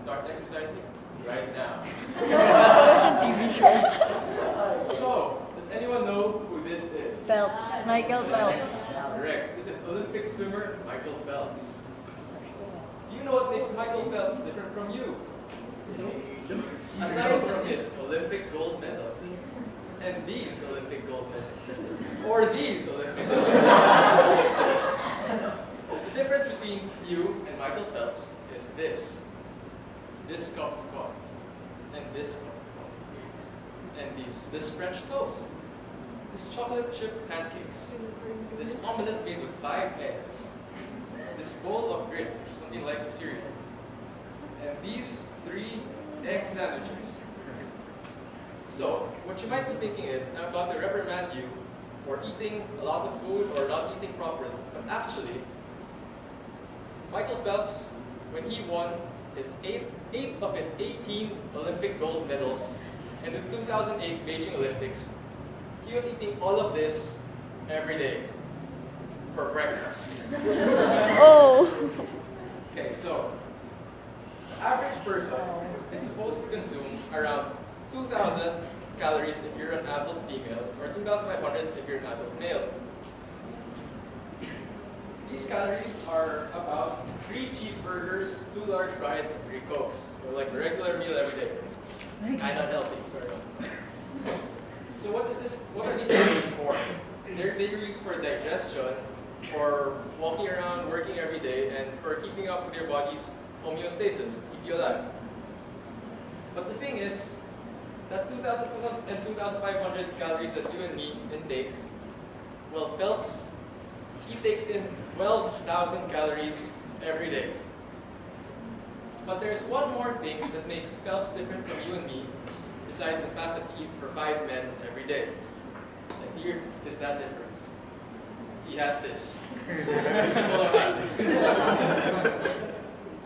start exercising right now. Russian TV show. So, does anyone know who this is? Phelps. Michael Phelps. Correct. This is Olympic swimmer Michael Phelps. Do you know what makes Michael Phelps different from you? Aside from his Olympic gold medal, and these Olympic gold medals, or these Olympic gold medals. The difference between you and Michael Phelps is this. This cup of coffee, and this cup of coffee, and this French toast, this chocolate chip pancakes, this omelette made with 5 eggs, this bowl of grits, which is something like a cereal, and these 3 egg sandwiches. So, what you might be thinking is, I'm about to reprimand you for eating a lot of food or not eating properly. But actually, Michael Phelps, when he won his 8 of his 18 Olympic gold medals in the 2008 Beijing Olympics, he was eating all of this every day for breakfast. Oh. Okay, so the average person is supposed to consume around 2,000 calories if you're an adult female, or 2,500 if you're an adult male. These calories are about 3 cheeseburgers, 2 large fries, and 3 Cokes. So like the regular meal every day. Kind of healthy. So what are these calories for? They're used for digestion, for walking around, working every day, and for keeping up with your body's homeostasis, to keep you alive. But the thing is, that 2,000 and 2,500 calories that you and me intake, well, Phelps, he takes in 12,000 calories every day. But there's one more thing that makes Phelps different from you and me, besides the fact that he eats for 5 men every day. And here is that difference. He has this. People don't have this.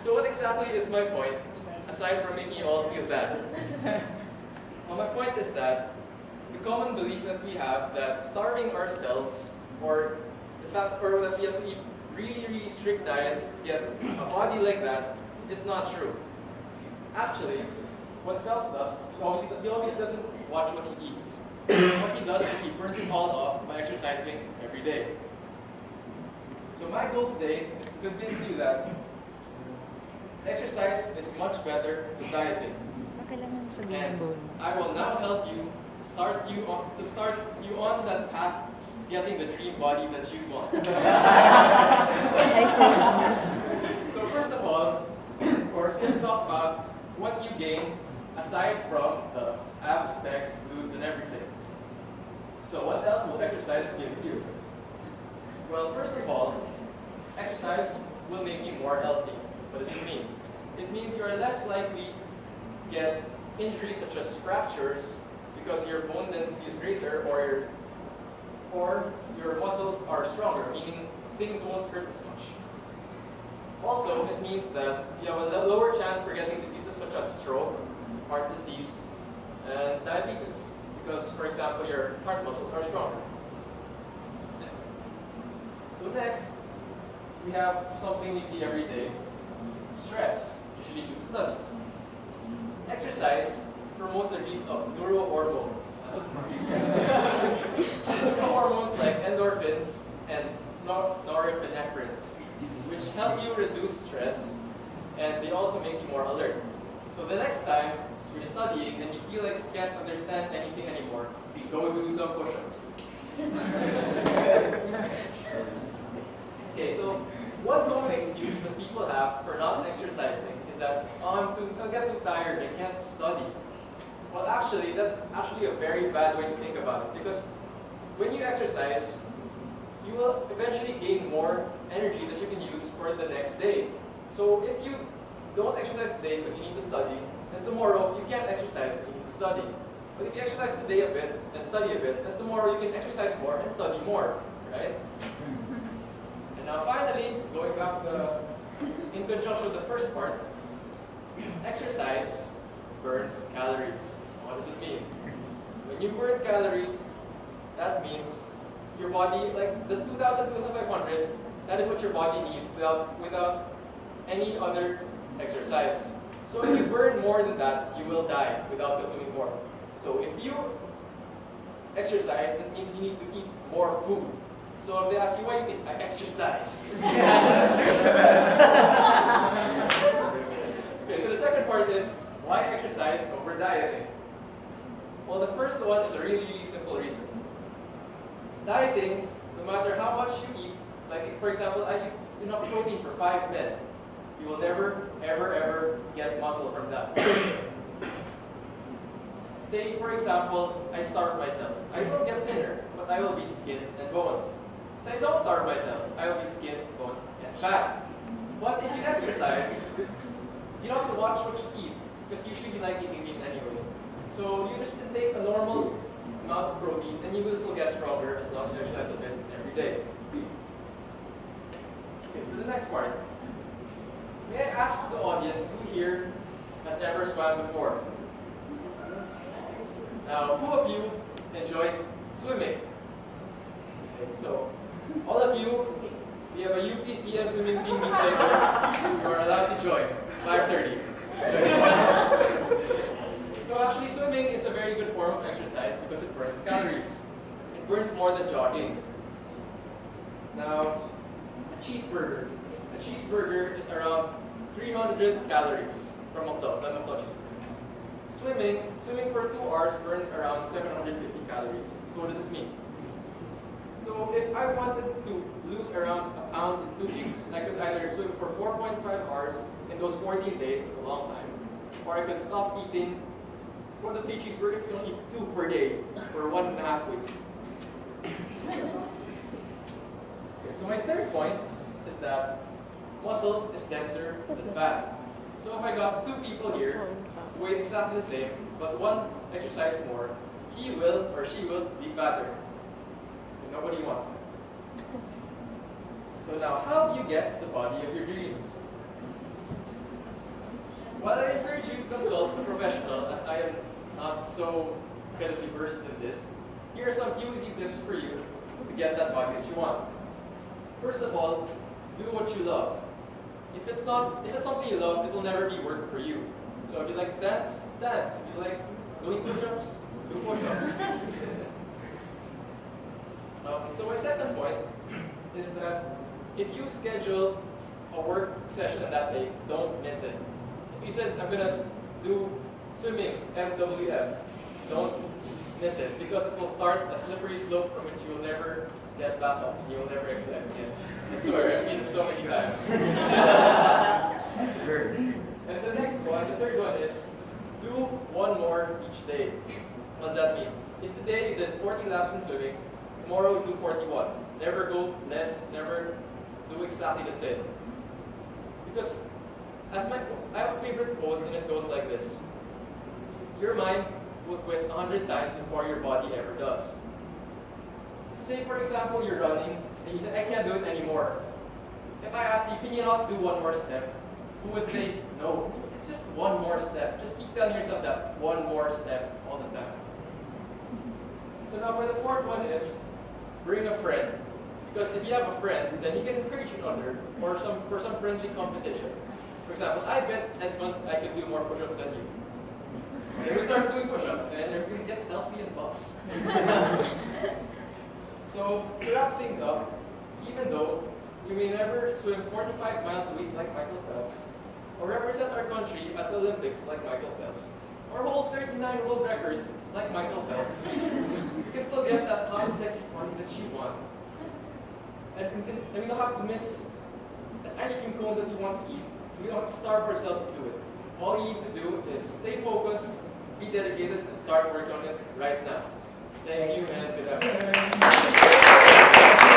So what exactly is my point, aside from making you all feel bad? Well, my point is that the common belief that we have that starving ourselves, or that we have to eat really, really strict diets to get a body like that, it's not true. Actually, what Phelps does, he always doesn't watch what he eats. What he does is he burns it all off by exercising every day. So my goal today is to convince you that exercise is much better than dieting. And I will now help you start you on that path to getting the dream body that you want. So first of all, of course, we'll talk about what you gain aside from the abs, specs, glutes, and everything. So what else will exercise give you? Well, first of all, exercise will make you more healthy. What does it mean? It means you are less likely to get injuries such as fractures because your bone density is greater, or your muscles are stronger, meaning things won't hurt as much. Also, it means that you have a lower chance for getting diseases such as stroke, heart disease, and diabetes, because, for example, your heart muscles are stronger. So next, we have something we see every day, stress, usually due to studies. Exercise promotes the release of neurohormones. Hormones like endorphins and norepinephrines, which help you reduce stress, and they also make you more alert. So the next time you're studying and you feel like you can't understand anything anymore, go do some push-ups. Okay, so one common excuse that people have for not exercising is that, oh, I get too tired, I can't study. Well, actually, that's actually a very bad way to think about it, because when you exercise, you will eventually gain more energy that you can use for the next day. So if you don't exercise today because you need to study, then tomorrow you can't exercise because you need to study. But if you exercise today a bit and study a bit, then tomorrow you can exercise more and study more, right? And now finally, going back in conjunction with the first part, exercise burns calories. What does this mean? When you burn calories, that means your body, like the 2,000 to 2,500, that is what your body needs without any other exercise. So if you burn more than that, you will die without consuming more. So if you exercise, that means you need to eat more food. So if they ask you why you think I exercise. Okay, so the second part is why exercise over dieting? Well, the first one is a really, really simple reason. Dieting, no matter how much you eat, like for example, I eat enough protein for 5 men, you will never, ever, ever get muscle from that. Say, for example, I starve myself. I will get thinner, but I will be skin and bones. Say I don't starve myself. I will be skin, bones, and fat. But if you exercise, you don't have to watch what you eat, because you should be like eating meat anyway. So you just take a normal amount of protein, and you will still get stronger as long as you exercise a bit every day. Okay, so the next part. May I ask the audience who here has ever swam before? Now, who of you enjoy swimming? Okay, so all of you, we have a UPCM swimming team meet later. You are allowed to join. 5:30. So actually, swimming is a very good form of exercise because it burns calories. It burns more than jogging. Now, a cheeseburger. A cheeseburger is around 300 calories from McDonald's cheeseburger. Swimming for 2 hours burns around 750 calories. So what does this mean? So if I wanted to lose around a pound in 2 weeks, I could either swim for 4.5 hours in those 14 days, that's a long time, or I could stop eating 1 to 3 cheeseburgers, you can only eat 2 per day for 1.5 weeks. Okay, so my third point is that muscle is denser than fat. So if I got 2 people here, weigh exactly the same, but one exercise more, he will or she will be fatter. And nobody wants that. So now, how do you get the body of your dreams? While I encourage you to consult a professional, as I am not so incredibly versed in this, here are some few easy tips for you to get that body that you want. First of all, do what you love. If it's something you love, it will never be work for you. So if you like to dance, dance. If you like doing push-ups, do push-ups. So my second point is that if you schedule a work session on that day, don't miss it. If you said, I'm going to do swimming, MWF, don't miss it, because it will start a slippery slope from which you will never get back up, and you will never exercise again. I swear, I've seen it so many times. And the next one, the third one is, do 1 more each day. What does that mean? If today you did 40 laps in swimming, tomorrow do 41. Never go less, never do exactly the same. Because I have a favorite quote, and it goes like this. Your mind will quit 100 times before your body ever does. Say, for example, you're running, and you say, I can't do it anymore. If I ask you, can you not do 1 more step? Who would say, no, it's just 1 more step. Just keep telling yourself that 1 more step all the time. So now for the fourth one is, bring a friend. Because if you have a friend, then you can encourage each other or for some friendly competition. For example, I bet Edmund I could do more push-ups than you. Then we start doing push-ups and everybody gets healthy and buff. So to wrap things up, even though you may never swim 45 miles a week like Michael Phelps, or represent our country at the Olympics like Michael Phelps, or hold 39 world records like Michael Phelps, you can still get that hot, sexy body that you want. And we don't have to miss the ice cream cone that we want to eat. We don't have to starve ourselves to do it. All you need to do is stay focused, be dedicated, and start working on it right now. Thank you, and good afternoon.